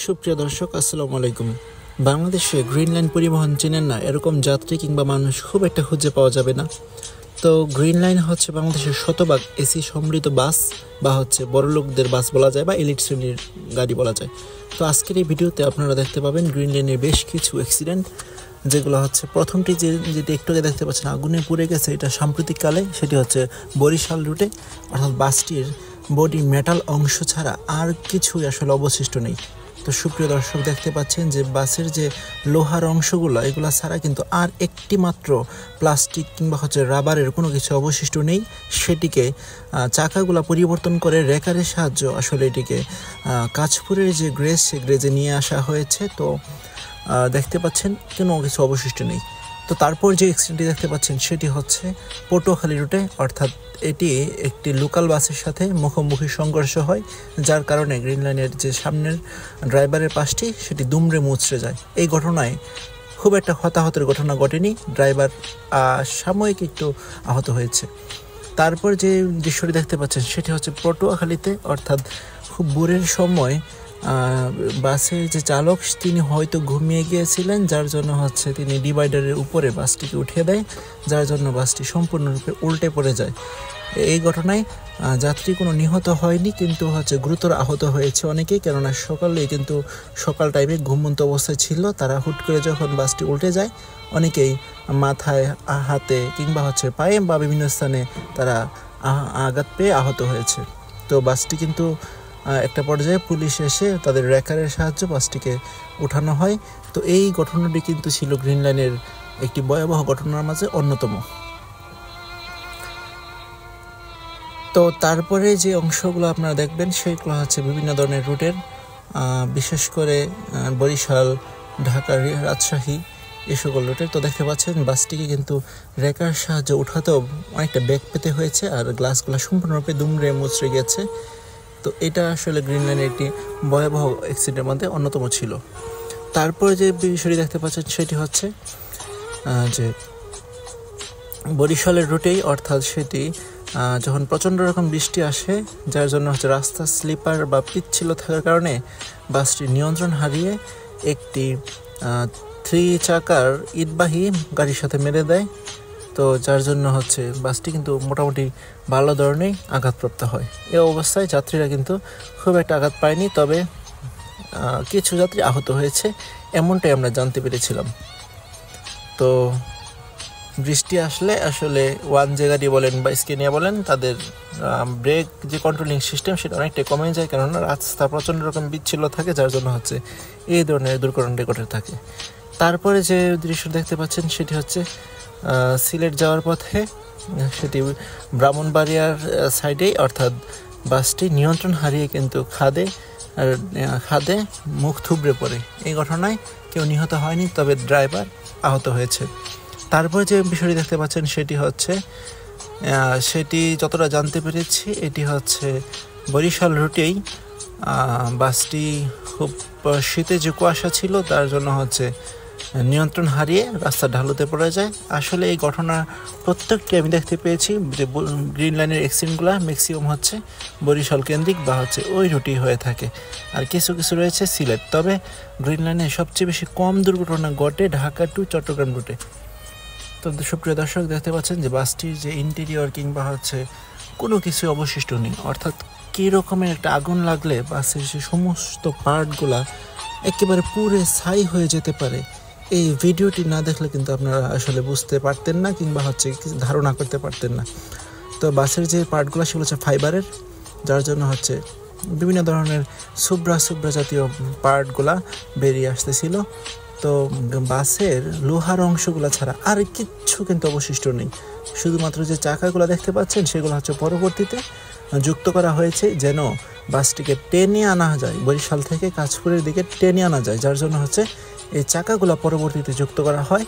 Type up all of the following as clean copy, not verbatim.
সুপ্রিয় দর্শক, আসসালামু আলাইকুম। বাংলাদেশে গ্রিন লাইন পরিবহন চেনেন না এরকম যাত্রী কিংবা মানুষ খুব একটা খুঁজে পাওয়া যাবে না। তো গ্রিন লাইন হচ্ছে বাংলাদেশের শতভাগ এসি সমৃদ্ধ বাস বা হচ্ছে বড়লোকদের বাস বলা যায় বা এলিট শ্রেণীর গাড়ি বলা যায়। তো আজকের এই ভিডিওতে আপনারা দেখতে পাবেন গ্রিন লাইনের বেশ কিছু অ্যাক্সিডেন্ট, যেগুলো হচ্ছে প্রথমটি যেটি একটু আগে দেখতে পাচ্ছেন আগুনে পুড়ে গেছে, এটা সাম্প্রতিককালে, সেটি হচ্ছে বরিশাল রুটে, অর্থাৎ বাসটির বডি মেটাল অংশ ছাড়া আর কিছুই আসলে অবশিষ্ট নেই। তো সুপ্রিয় দর্শক, দেখতে পাচ্ছেন যে বাসের যে লোহার অংশগুলো এগুলো ছাড়া কিন্তু আর একটি মাত্র প্লাস্টিক কিংবা হচ্ছে রাবারের কোনো কিছু অবশিষ্ট নেই। সেটিকে চাকাগুলো পরিবর্তন করে রেকারের সাহায্য আসলে এটিকে কাঁচপুরের যে গ্রেজ, সে গ্রেজে নিয়ে আসা হয়েছে। তো দেখতে পাচ্ছেন কোনো কিছু অবশিষ্ট নেই। তো তারপর যে অ্যাক্সিডেন্টটি দেখতে পাচ্ছেন সেটি হচ্ছে পটুয়াখালী রুটে, অর্থাৎ এটি একটি লোকাল বাসের সাথে মুখোমুখি সংঘর্ষ হয়, যার কারণে গ্রিন লাইনের যে সামনের ড্রাইভারের পাশটি সেটি দুমড়ে মুচড়ে যায়। এই ঘটনায় খুব একটা হতাহতের ঘটনা ঘটেনি, ড্রাইভার সাময়িক একটু আহত হয়েছে। তারপর যে দৃশ্যটি দেখতে পাচ্ছেন সেটি হচ্ছে পটুয়াখালীতে, অর্থাৎ খুব ভোরের সময় বাসের যে চালক তিনি হয়তো ঘুমিয়ে গিয়েছিলেন, যার জন্য হচ্ছে তিনি ডিভাইডারের উপরে বাসটিকে উঠিয়ে দেয়, যার জন্য বাসটি সম্পূর্ণরূপে উল্টে পড়ে যায়। এই ঘটনায় যাত্রী কোনো নিহত হয়নি, কিন্তু হচ্ছে গুরুতর আহত হয়েছে অনেকেই, কেননা সকাল টাইমে ঘুমন্ত অবস্থায় ছিল। তারা হুট করে যখন বাসটি উল্টে যায়, অনেকেই মাথায়, হাতে কিংবা হচ্ছে পায়ে বা বিভিন্ন স্থানে তারা আঘাত পেয়ে আহত হয়েছে। তো বাসটি কিন্তু একটা পর্যায়ে পুলিশ এসে তাদের রেকারের সাহায্যে বাসটিকে উঠানো হয়। তো এই ঘটনাটি কিন্তু ছিল গ্রিন লাইনের একটি ভয়াবহ ঘটনার মাঝে অন্যতম। তো তারপরে যে অংশগুলো আপনারা দেখবেন সেগুলো হচ্ছে বিভিন্ন ধরনের রুটের, বিশেষ করে বরিশাল, ঢাকা, রাজশাহী, এই সকল রুটের। তো দেখতে পাচ্ছেন বাসটিকে কিন্তু রেকার সাহায্যে উঠাতেও অনেকটা বেগ পেতে হয়েছে, আর গ্লাসগুলো সম্পূর্ণরূপে দুমড়ে মুচড়ে গেছে। তো এটা আসলে গ্রিন লাইনের একটি ভয়াবহ অ্যাক্সিডেন্টের মধ্যে অন্যতম ছিল। তারপরে যে বিষয়টি দেখতে পাচ্ছেন সেটি হচ্ছে যে বরিশালের রুটেই, অর্থাৎ সেটি যখন প্রচণ্ড রকম বৃষ্টি আসে, যার জন্য হচ্ছে রাস্তা স্লিপার বা পিচ্ছিল থাকার কারণে বাসটি নিয়ন্ত্রণ হারিয়ে একটি 3 চাকার ইটবাহী গাড়ির সাথে মেরে দেয়। তো যার জন্য হচ্ছে বাসটি কিন্তু মোটামুটি ভালো ধরনেরই আঘাতপ্রাপ্ত হয়। এই অবস্থায় যাত্রীরা কিন্তু খুব একটা আঘাত পায়নি, তবে কিছু যাত্রী আহত হয়েছে, এমনটাই আমরা জানতে পেরেছিলাম। তো বৃষ্টি আসলে ওয়ান যে গাড়ি বলেন বা স্কেনিয়া বলেন, তাদের ব্রেক যে কন্ট্রোলিং সিস্টেম সেটা অনেকটাই কমে যায়, কেননা রাস্তা প্রচণ্ড রকম বিচ্ছিন্ন থাকে, যার জন্য হচ্ছে এই ধরনের দুর্ঘটনাটি ঘটে থাকে। তারপরে যে দৃশ্য দেখতে পাচ্ছেন সেটি হচ্ছে সিলেট যাওয়ার পথে, সেটি ব্রাহ্মণবাড়িয়ার সাইডেই, অর্থাৎ বাসটি নিয়ন্ত্রণ হারিয়ে কিন্তু খাদে মুখ থুবড়ে পড়ে। এই ঘটনায় কেউ নিহত হয়নি, তবে ড্রাইভার আহত হয়েছে। তারপরে যে বিষয়টি দেখতে পাচ্ছেন সেটি যতটা জানতে পেরেছি, এটি হচ্ছে বরিশাল রুটেই। বাসটি খুব শীতে যে কুয়াশা ছিল, তার জন্য হচ্ছে নিয়ন্ত্রণ হারিয়ে রাস্তা ঢালুতে পড়ে যায়। আসলে এই ঘটনা প্রত্যেকটি আমি দেখতে পেয়েছি যে গ্রিন লাইনের অ্যাক্সিডেন্টগুলো ম্যাক্সিমাম হচ্ছে বরিশাল কেন্দ্রিক বা হচ্ছে ওই রুটেই হয়ে থাকে, আর কিছু কিছু রয়েছে সিলেট। তবে গ্রিন লাইনে সবচেয়ে বেশি কম দুর্ঘটনা ঘটে ঢাকা টু চট্টগ্রাম রুটে। তো সুপ্রিয় দর্শক, দেখতে পাচ্ছেন যে বাসটির যে ইন্টেরিয়র কিংবা হচ্ছে কোনো কিছু অবশিষ্ট নেই, অর্থাৎ কী রকমের একটা আগুন লাগলে বাসের সে সমস্ত পার্টগুলা একেবারে পুরে ছাই হয়ে যেতে পারে। এই ভিডিওটি না দেখলে কিন্তু আপনারা আসলে বুঝতে পারতেন না কিংবা হচ্ছে ধারণা করতে পারতেন না। তো বাসের যে পার্টগুলো সেগুলো হচ্ছে ফাইবারের, যার জন্য হচ্ছে বিভিন্ন ধরনের শুভ্রা জাতীয় পার্টগুলা বেরিয়ে আসতেছিল। তো বাসের লোহার অংশগুলো ছাড়া আর কিচ্ছু কিন্তু অবশিষ্ট নেই। শুধুমাত্র যে চাকাগুলো দেখতে পাচ্ছেন সেগুলো হচ্ছে পরবর্তীতে যুক্ত করা হয়েছে, যেন বাসটিকে টেনে আনা যায়, বরিশাল থেকে কাঁচপুরের দিকে টেনে আনা যায়, যার জন্য হচ্ছে এই চাকাগুলো পরবর্তীতে যুক্ত করা হয়।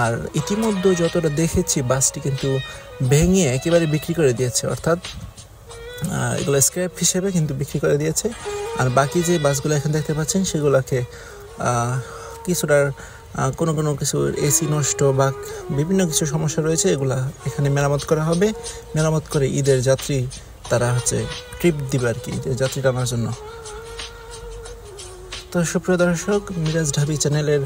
আর ইতিমধ্যে যতটা দেখেছি বাসটি কিন্তু ভেঙে একেবারে বিক্রি করে দিয়েছে, অর্থাৎ এগুলো স্ক্র্যাপ হিসেবে কিন্তু বিক্রি করে দিয়েছে। আর বাকি যে বাসগুলো এখানে দেখতে পাচ্ছেন সেগুলোকে কিছুটা কোনো কিছু এসি নষ্ট বা বিভিন্ন কিছু সমস্যা রয়েছে, এগুলা এখানে মেরামত করা হবে। মেরামত করে ঈদের যাত্রী তারা হচ্ছে ট্রিপ দিবে আর কি, যাত্রী টানার জন্য। তো সুপ্রিয় দর্শক, মিরাজ ঢাবি চ্যানেলের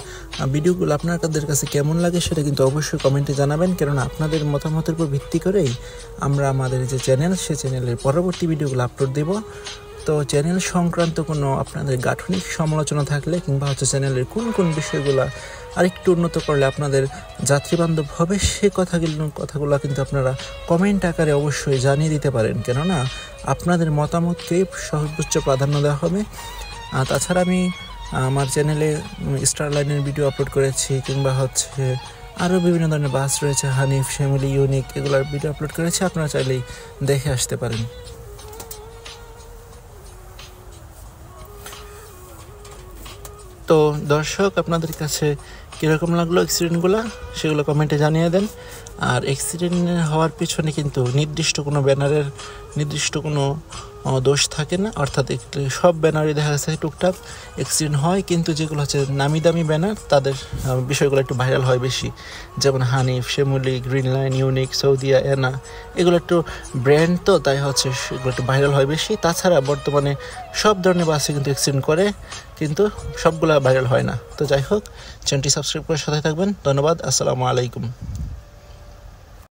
ভিডিওগুলো আপনাদের কাছে কেমন লাগে সেটা কিন্তু অবশ্যই কমেন্টে জানাবেন, কেননা আপনাদের মতামতের উপর ভিত্তি করেই আমরা আমাদের যে চ্যানেল সে চ্যানেলের পরবর্তী ভিডিওগুলো আপলোড দেব। তো চ্যানেল সংক্রান্ত কোনো আপনাদের গাঠনিক সমালোচনা থাকলে কিংবা চ্যানেলের কোন কোন বিষয়গুলো আরেকটু উন্নত করলে আপনাদের যাত্রীবান্ধব হবে সে কথাগুলো কিন্তু আপনারা কমেন্ট আকারে অবশ্যই জানিয়ে দিতে পারেন, কেননা আপনাদের মতামতকে সর্বোচ্চ প্রাধান্য দেওয়া হবে। তাছাড়া আমি আমার চ্যানেলে স্টার লাইনের ভিডিও আপলোড করেছি, কিংবা আরও বিভিন্ন ধরনের বাস রয়েছে, হানিফ, শ্যামিলি, ইউনিক, এগুলোর ভিডিও আপলোড করেছি, আপনারা চাইলেই দেখে আসতে পারেন। তো দর্শক, আপনাদের কাছে কীরকম লাগলো অ্যাক্সিডেন্টগুলো সেগুলো কমেন্টে জানিয়ে দেন। আর অ্যাক্সিডেন্ট হওয়ার পিছনে কিন্তু নির্দিষ্ট কোনো দোষ থাকে না, অর্থাৎ সব ব্যানারে দেখা যাচ্ছে টুকটাক অ্যাক্সিডেন্ট হয়, কিন্তু যেগুলো নামি দামি ব্যানার তাদের বিষয়গুলো একটু ভাইরাল হয় বেশি, যেমন Hanif, Shyamoli, Green Line, Unique, Saudia, Ena, এগুলো একটু ব্র্যান্ড, তো তাই এগুলো একটু ভাইরাল হয় বেশি। তাছাড়া বর্তমানে সব ধরনের বাসে কিন্তু অ্যাক্সিডেন্ট করে, কিন্তু সবগুলো ভাইরাল হয় না। তো যাই হোক, চ্যানেলটি সাবস্ক্রাইব করে সাথে থাকবেন। ধন্যবাদ। আসসালামু আলাইকুম।